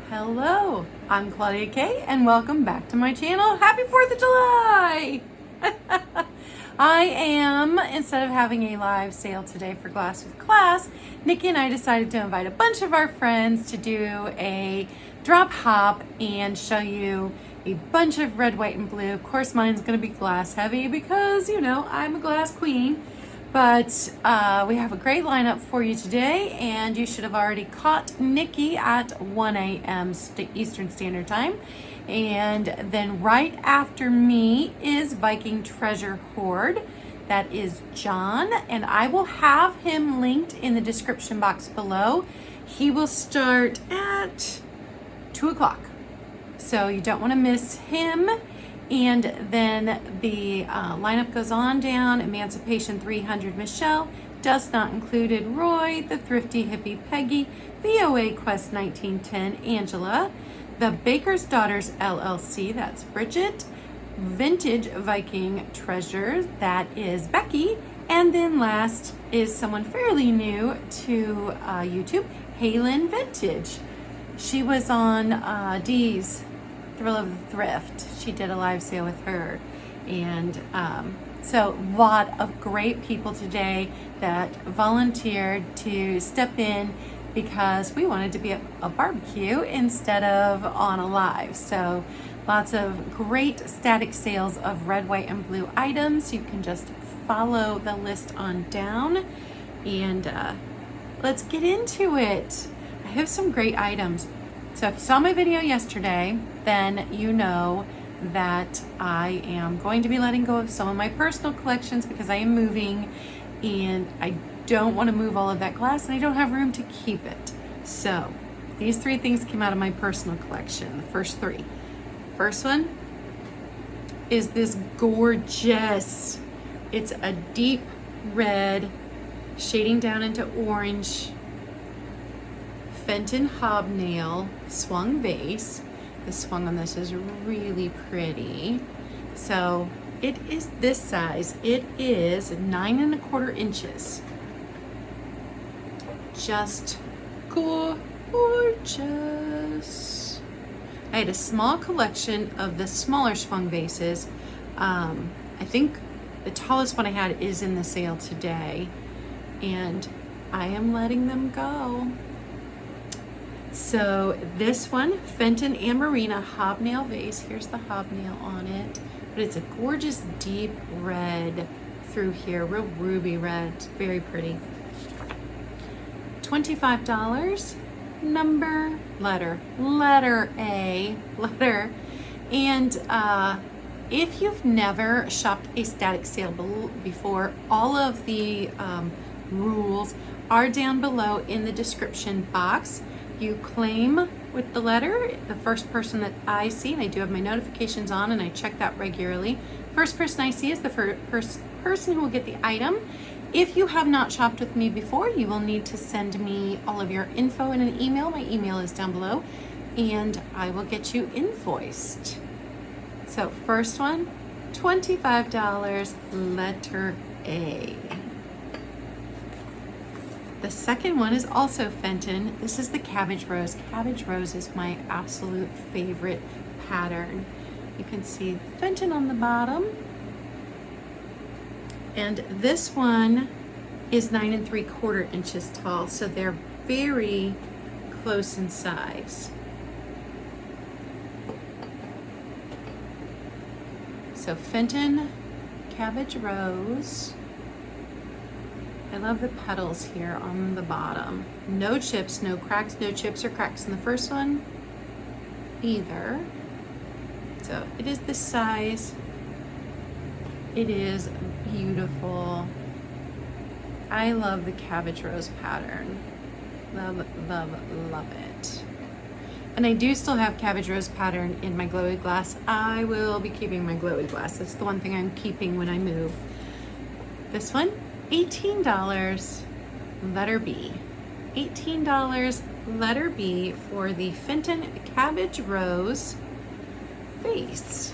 Hello, I'm Claudia Kay and welcome back to my channel. Happy 4th of July! I am, instead of having a live sale today for Glass with Class, Nikki and I decided to invite a bunch of our friends to do a drop hop and show you a bunch of red, white, and blue. Of course, mine's going to be glass heavy because, you know, I'm a glass queen. But we have a great lineup for you today, and you should have already caught Nikki at 1 a.m. Eastern Standard Time. And then right after me is Viking Treasure Hoard. That is John, and I will have him linked in the description box below. He will start at 2 o'clock, so you don't want to miss him. And then the lineup goes on down. Emancipation 300 Michelle, Does Not Included Roy, The Thrifty Hippie Peggy, VOA Quest 1910 Angela, The Baker's Daughters LLC, that's Bridget, Vintage Viking Treasures, that is Becky, and then last is someone fairly new to YouTube, Halen Vintage. She was on Dee's Thrill of the Thrift. She did a live sale with her, and so a lot of great people today that volunteered to step in because we wanted to be at a barbecue instead of on a live. So lots of great static sales of red, white, and blue items. You can just follow the list on down, and let's get into it. I have some great items. So if you saw my video yesterday, then you know that I am going to be letting go of some of my personal collections because I am moving and I don't want to move all of that glass and I don't have room to keep it. So these 3 things came out of my personal collection, the first 3. First one is this gorgeous, it's a deep red shading down into orange Fenton hobnail swung vase. The swung on this is really pretty. So it is this size. It is 9 1/4 inches. Just gorgeous. I had a small collection of the smaller swung vases. I think the tallest one I had is in the sale today, and I am letting them go. So this one, Fenton and Marina hobnail vase. Here's the hobnail on it. But it's a gorgeous deep red through here, real ruby red. It's very pretty. $25. Number, letter A, letter. And if you've never shopped a static sale before, all of the rules are down below in the description box. You claim with the letter, the first person that I see, and I do have my notifications on and I check that regularly. First person I see is the first person who will get the item. If you have not shopped with me before, you will need to send me all of your info in an email. My email is down below, and I will get you invoiced. So first one, $25, letter A. The second one is also Fenton. This is the Cabbage Rose. Cabbage Rose is my absolute favorite pattern. You can see Fenton on the bottom. And this one is 9 3/4 inches tall, so they're very close in size. So Fenton, Cabbage Rose. I love the petals here on the bottom. No chips, no cracks, no chips or cracks in the first one either. So it is this size. It is beautiful. I love the Cabbage Rose pattern. Love, love, love it. And I do still have Cabbage Rose pattern in my glowy glass. I will be keeping my glowy glass. That's the one thing I'm keeping when I move. This one, $18, letter B. $18, letter B for the Fenton Cabbage Rose vase.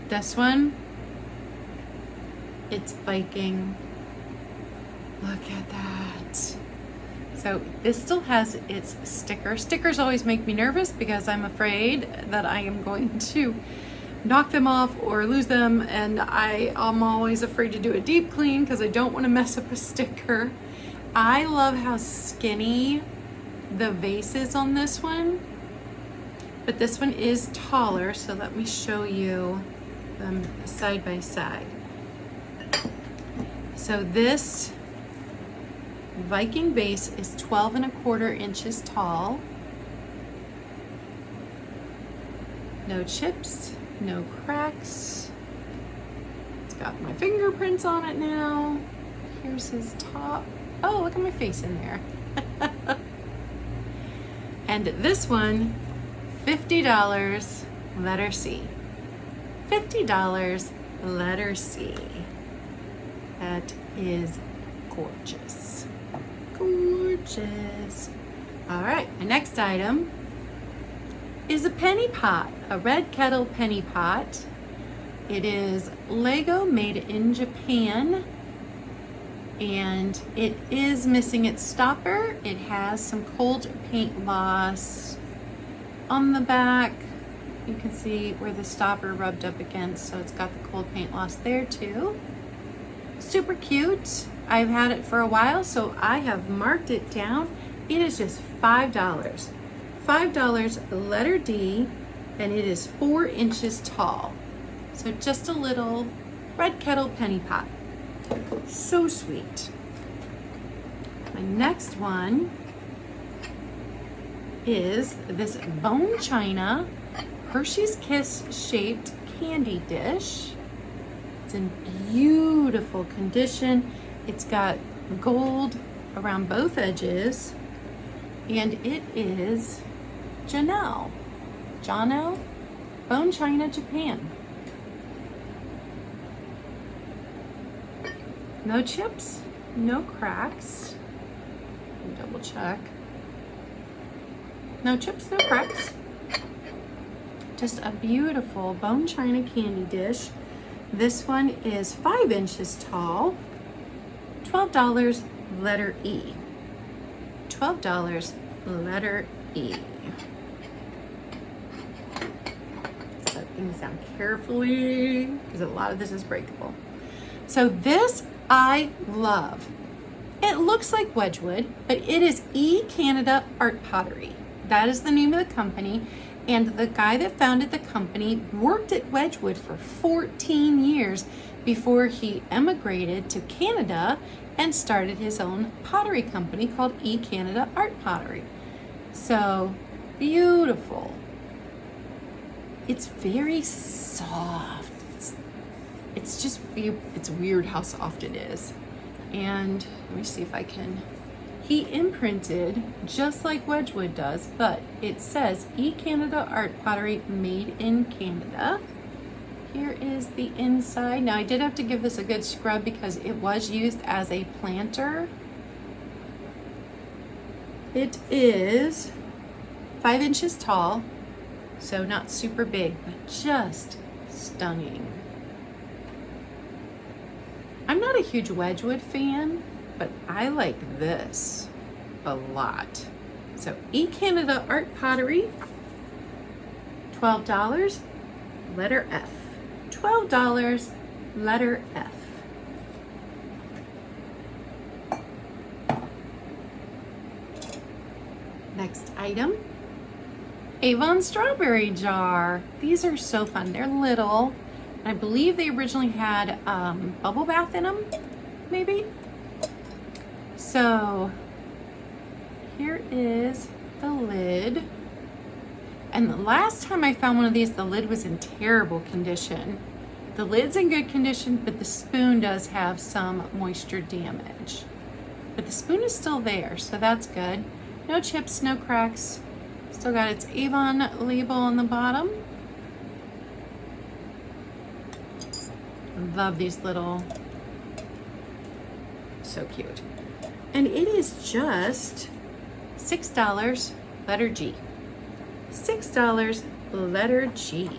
This one, it's Viking. Look at that. So this still has its sticker. Stickers always make me nervous because I'm afraid that I am going to knock them off or lose them, and I'm always afraid to do a deep clean because I don't want to mess up a sticker. I love how skinny the vase is on this one, but this one is taller, so let me show you them side by side. So this Viking vase is 12¼ inches tall. No chips, no cracks. It's got my fingerprints on it now. Here's his top. Oh, look at my face in there. And this one, $50, letter C. $50, letter C. That is gorgeous. Gorgeous. All right, my next item is a penny pot, a red kettle penny pot. It is Lego made in Japan, and it is missing its stopper. It has some cold paint loss on the back. You can see where the stopper rubbed up against, so it's got the cold paint loss there too. Super cute. I've had it for a while, so I have marked it down. It is just $5. $5, letter D, and it is 4 inches tall. So just a little red kettle penny pot. So sweet. My next one is this bone china Hershey's Kiss shaped candy dish. It's in beautiful condition. It's got gold around both edges, and it is Janelle, Bone China, Japan. No chips, no cracks. Let me double check. No chips, no cracks. Just a beautiful bone china candy dish. This one is 5 inches tall. $12, letter E. $12, letter E. Set things down carefully because a lot of this is breakable. So this I love. It looks like Wedgwood, but it is E Canada Art Pottery. That is the name of the company. And the guy that founded the company worked at Wedgwood for 14 years before he emigrated to Canada and started his own pottery company called E Canada Art Pottery. So beautiful. It's very soft. It's weird how soft it is. And let me see if I can. He imprinted just like Wedgwood does, but it says E Canada Art Pottery made in Canada. Here is the inside. Now I did have to give this a good scrub because it was used as a planter. It is 5 inches tall, so not super big, but just stunning. I'm not a huge Wedgwood fan, but I like this a lot. So E Canada Art Pottery, $12, letter F. $12, letter F. Next item, Avon strawberry jar. These are so fun. They're little. I believe they originally had bubble bath in them, maybe. So here is the lid. And the last time I found one of these, the lid was in terrible condition. The lid's in good condition, but the spoon does have some moisture damage. But the spoon is still there, so that's good. No chips, no cracks. Still got its Avon label on the bottom. Love these little, so cute. And it is just $6, letter G. $6, letter G.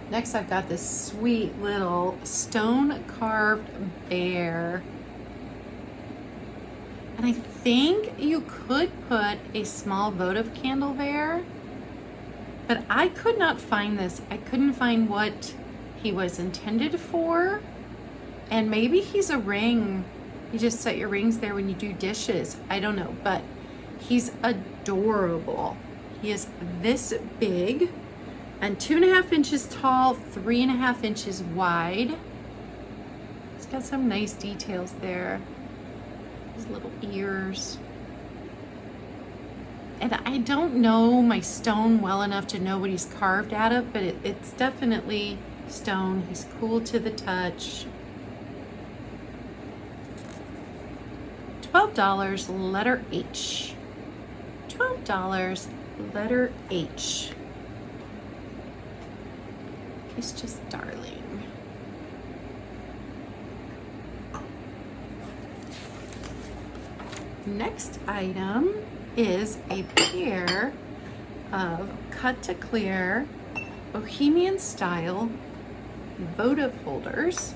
Next, I've got this sweet little stone carved bear. And I think you could put a small votive candle there, but I could not find this. I couldn't find what he was intended for. And maybe he's a ring. You just set your rings there when you do dishes. I don't know, but he's adorable. He is this big and 2.5 inches tall, 3.5 inches wide. He's got some nice details there. His little ears. And I don't know my stone well enough to know what he's carved out of, but it's definitely stone. He's cool to the touch. $12, letter H. $12, letter H. He's just darling. Next item is a pair of cut to clear bohemian style votive holders,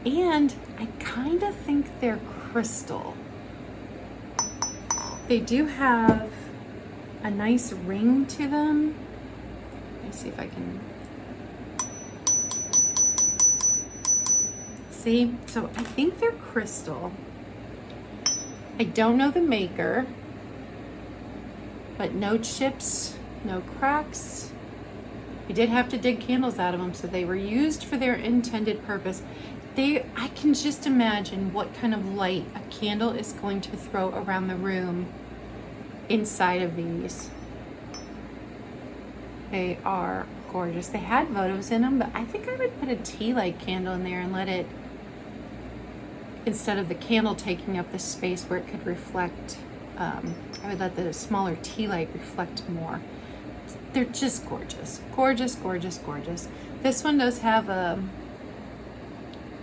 and I kind of think they're crystal. They do have a nice ring to them. Let me see if I can see. So I think they're crystal. I don't know the maker, but no chips, no cracks. We did have to dig candles out of them, so they were used for their intended purpose. I can just imagine what kind of light a candle is going to throw around the room inside of these. They are gorgeous. They had votives in them, but I think I would put a tea light candle in there and let it, instead of the candle taking up the space where it could reflect, I would let the smaller tea light reflect more. They're just gorgeous. Gorgeous, gorgeous, gorgeous. This one does have a,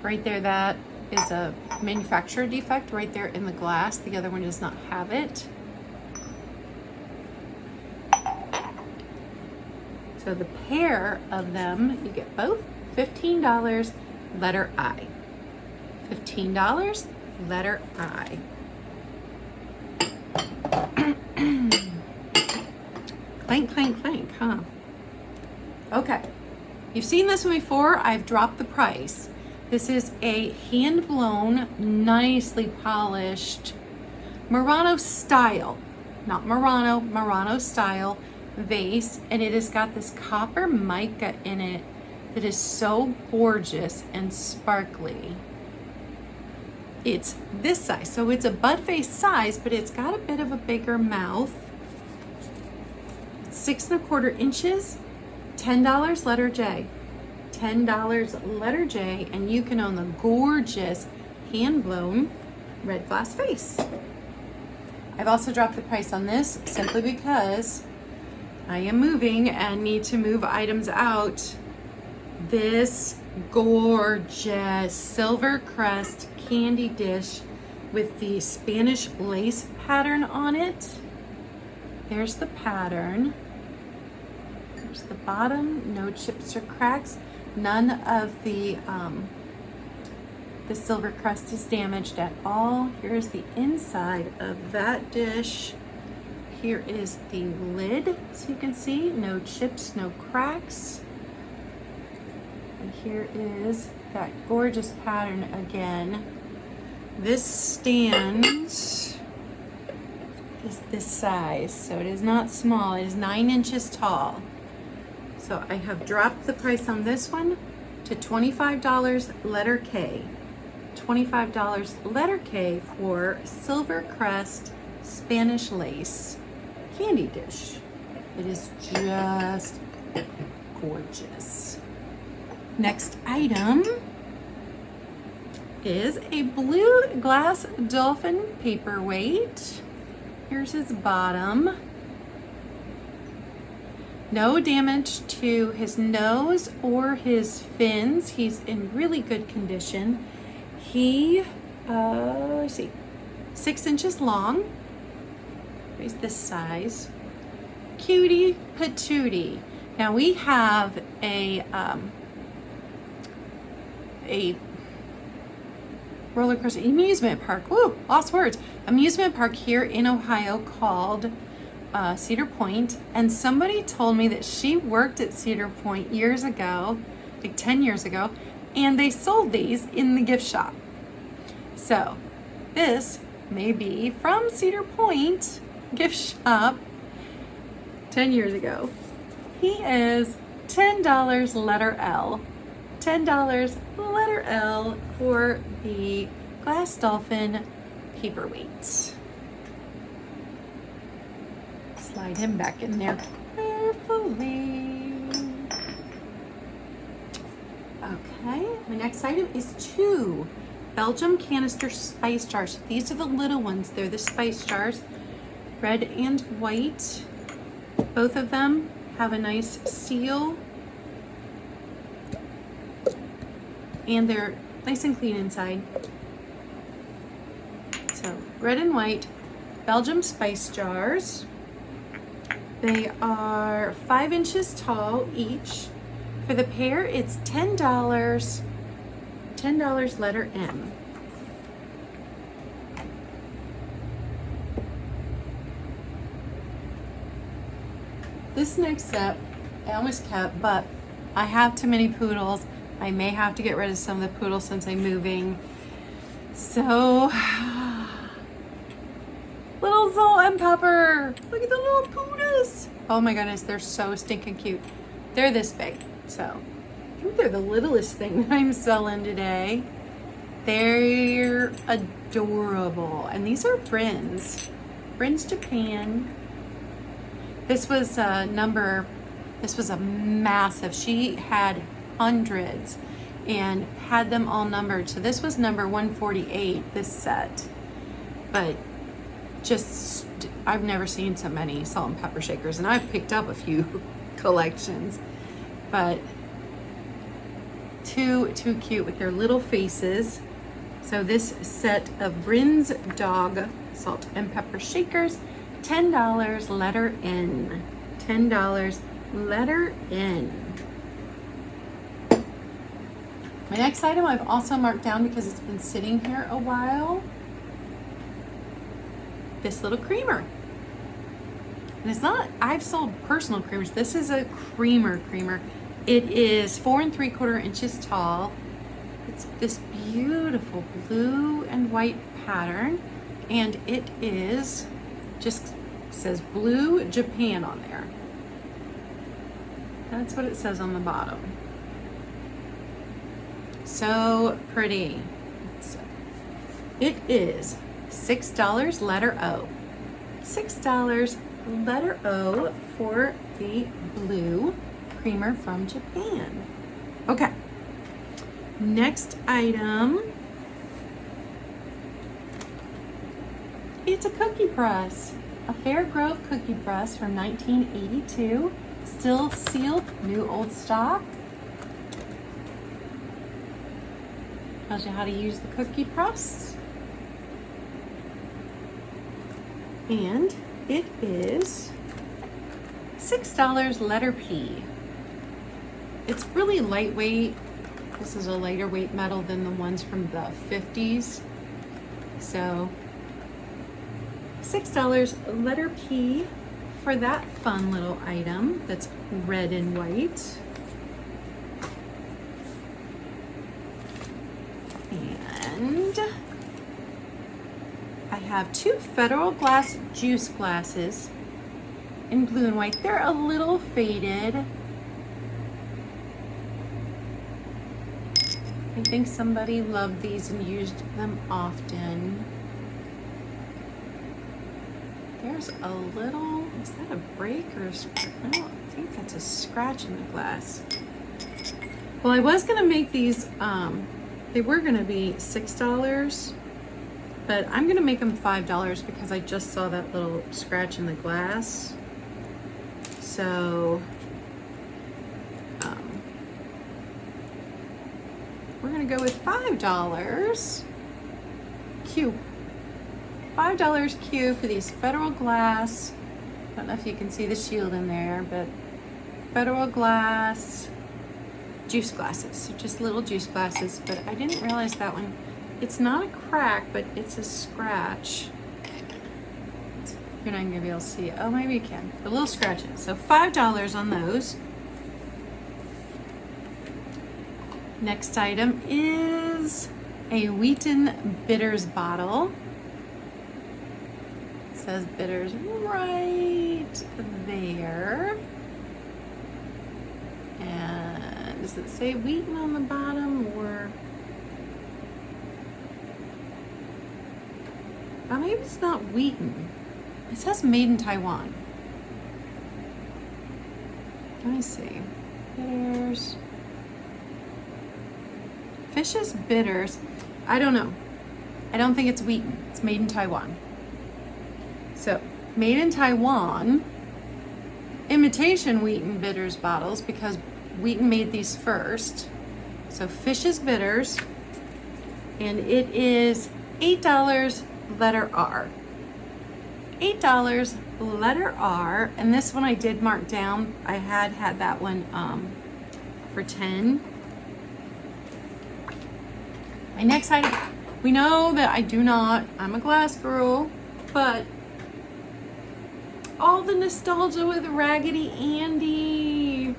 right there, that is a manufacturer defect right there in the glass. The other one does not have it. So the pair of them, you get both, $15, letter I. $15, letter I. Clank, clank, clank, huh? Okay. You've seen this one before. I've dropped the price. This is a hand-blown, nicely polished Murano style, not Murano, Murano style vase, and it has got this copper mica in it that is so gorgeous and sparkly. It's this size, so it's a bud vase size, but it's got a bit of a bigger mouth. It's 6¼ inches, $10, letter J. $10, letter J, and you can own the gorgeous hand-blown red glass vase. I've also dropped the price on this simply because I am moving and need to move items out. This gorgeous silver crest candy dish with the Spanish lace pattern on it. There's the pattern. There's the bottom, no chips or cracks. None of the silver crust is damaged at all. Here's the inside of that dish. Here is the lid, so you can see, no chips, no cracks. And here is that gorgeous pattern again. This stand is this size, so it is not small. It is 9 inches tall. So I have dropped the price on this one to $25, letter K. $25, letter K, for silver crest Spanish lace candy dish. It is just gorgeous. Next item is a blue glass dolphin paperweight. Here's his bottom. No damage to his nose or his fins. He's in really good condition. He, let's see, 6 inches long. He's this size. Cutie patootie. Now we have a roller coaster amusement park. Woo, lost words. Amusement park here in Ohio called Cedar Point. And somebody told me that she worked at Cedar Point years ago, like 10 years ago, and they sold these in the gift shop. So this may be from Cedar Point gift shop 10 years ago. He is $10 letter L. $10 letter L for the Glass Dolphin paperweight. Slide him back in there carefully. Okay, my next item is 2 Belgium canister spice jars. These are the little ones. They're the spice jars, red and white. Both of them have a nice seal, and they're nice and clean inside. So red and white Belgium spice jars. They are 5 inches tall each. For the pair, it's $10. $10 letter M. This next set I almost kept, but I have too many poodles. I may have to get rid of some of the poodles since I'm moving. So, little salt and pepper. Look at the little poodles. Oh my goodness, they're so stinking cute. They're this big, so I think they're the littlest thing that I'm selling today. They're adorable, and these are Brins Japan. This was a massive, she had hundreds and had them all numbered. So this was number 148, this set. But just, I've never seen so many salt and pepper shakers, and I've picked up a few collections. But too cute with their little faces. So this set of Brins dog salt and pepper shakers, $10 letter N. $10 letter N. My next item I've also marked down because it's been sitting here a while. This little creamer. And it's not, I've sold personal creamers. This is a creamer. It is 4 3/4 inches tall. It's this beautiful blue and white pattern, and it is just says Blue Japan on there. That's what it says on the bottom. So pretty. It is $6 letter O. $6 letter O for the blue creamer from Japan. Okay. Next item. It's a cookie press. A Fairgrove cookie press from 1982. Still sealed, new old stock. Tells you how to use the cookie press. And it is $6 letter P. It's really lightweight. This is a lighter weight metal than the ones from the 50s. So $6 letter P for that fun little item that's red and white. And I have 2 Federal Glass juice glasses in blue and white. They're a little faded. I think somebody loved these and used them often. There's a little, is that a break or a scratch? I don't think that's a scratch in the glass. Well, I was gonna make these, they were gonna be $6, but I'm gonna make them $5 because I just saw that little scratch in the glass. So, we're gonna go with $5 Q. $5 Q for these Federal Glass. I don't know if you can see the shield in there, but Federal Glass juice glasses. So just little juice glasses, but I didn't realize that one it's not a crack, but it's a scratch. You're not gonna be able to see it. Oh, maybe you can. The little scratches. So $5 on those. Next item is a Wheaton Bitters bottle. It says bitters right there. And does it say Wheaton on the bottom or? Oh, maybe it's not Wheaton. It says made in Taiwan. Let me see. Bitters. Fish's Bitters. I don't know. I don't think it's Wheaton. It's made in Taiwan. So, made in Taiwan, imitation Wheaton Bitters bottles because Wheaton made these first. So, Fish's Bitters. And it is $8, letter R. $8, letter R. And this one I did mark down. I had that one for 10. My next item, we know that I'm a glass girl, but all the nostalgia with Raggedy Andy.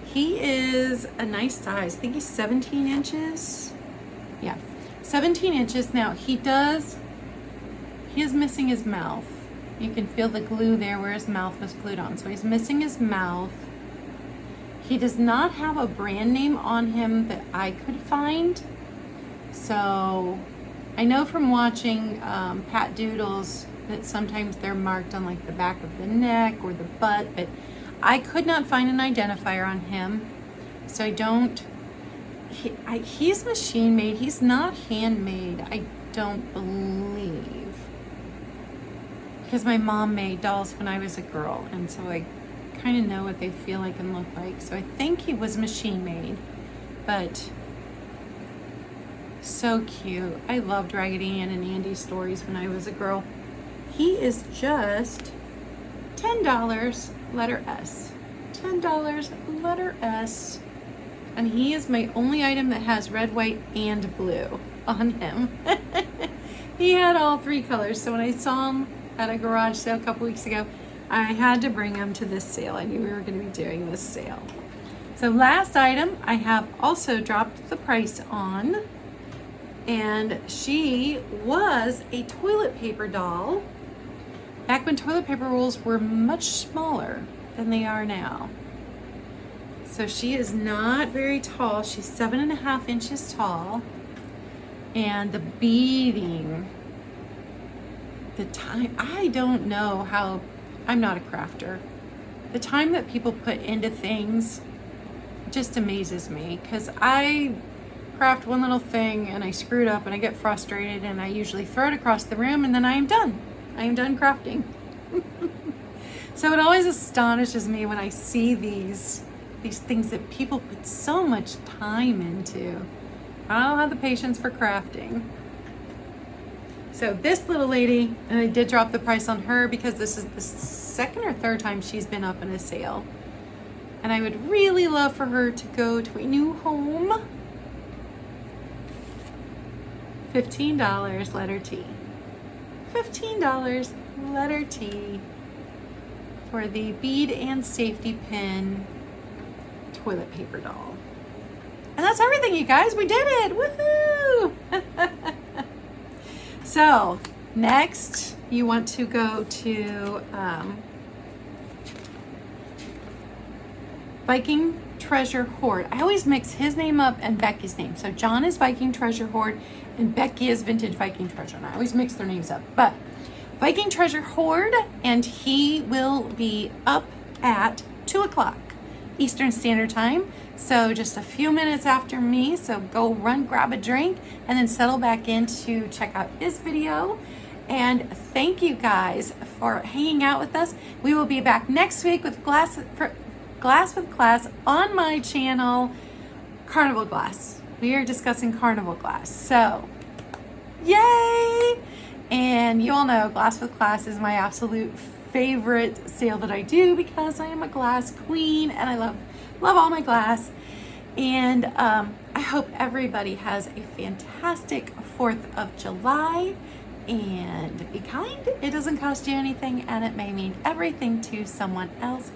He is a nice size. I think he's 17 inches. Yeah, 17 inches. Now he is missing his mouth. You can feel the glue there where his mouth was glued on. So he's missing his mouth. He does not have a brand name on him that I could find. So I know from watching Pat Doodles that sometimes they're marked on like the back of the neck or the butt, but I could not find an identifier on him. So he's machine made. He's not handmade, I don't believe. Because my mom made dolls when I was a girl, and so I kind of know what they feel like and look like. So I think he was machine made, but so cute. I loved Raggedy Ann and Andy stories when I was a girl. He is just $10, letter S. $10, letter S. And he is my only item that has red, white, and blue on him. He had all three colors. So when I saw him at a garage sale a couple weeks ago, I had to bring him to this sale. I knew we were going to be doing this sale. So last item I have also dropped the price on, and she was a toilet paper doll back when toilet paper rolls were much smaller than they are now. So she is not very tall. She's 7.5 inches tall, and the beading, the time, I don't know how. I'm not a crafter. The time that people put into things just amazes me, because I craft one little thing and I screw it up and I get frustrated and I usually throw it across the room and then I am done. I am done crafting. So it always astonishes me when I see these things that people put so much time into. I don't have the patience for crafting. So this little lady, and I did drop the price on her because this is the second or third time she's been up in a sale. And I would really love for her to go to a new home. $15, letter T. $15, letter T for the bead and safety pin toilet paper doll. And that's everything, you guys. We did it. Woohoo! So next you want to go to Viking Treasure Hoard. I always mix his name up and Becky's name. So John is Viking Treasure Hoard and Becky is Vintage Viking Treasure. And I always mix their names up. But Viking Treasure Hoard, and he will be up at 2 o'clock Eastern Standard Time. So just a few minutes after me. So go run, grab a drink, and then settle back in to check out his video. And thank you guys for hanging out with us. We will be back next week with Glass with Class on my channel, Carnival Glass. We are discussing Carnival Glass. So, yay! And you all know Glass with Class is my absolute favorite sale that I do because I am a glass queen and I love all my glass. And I hope everybody has a fantastic 4th of July. And be kind. It doesn't cost you anything, and it may mean everything to someone else.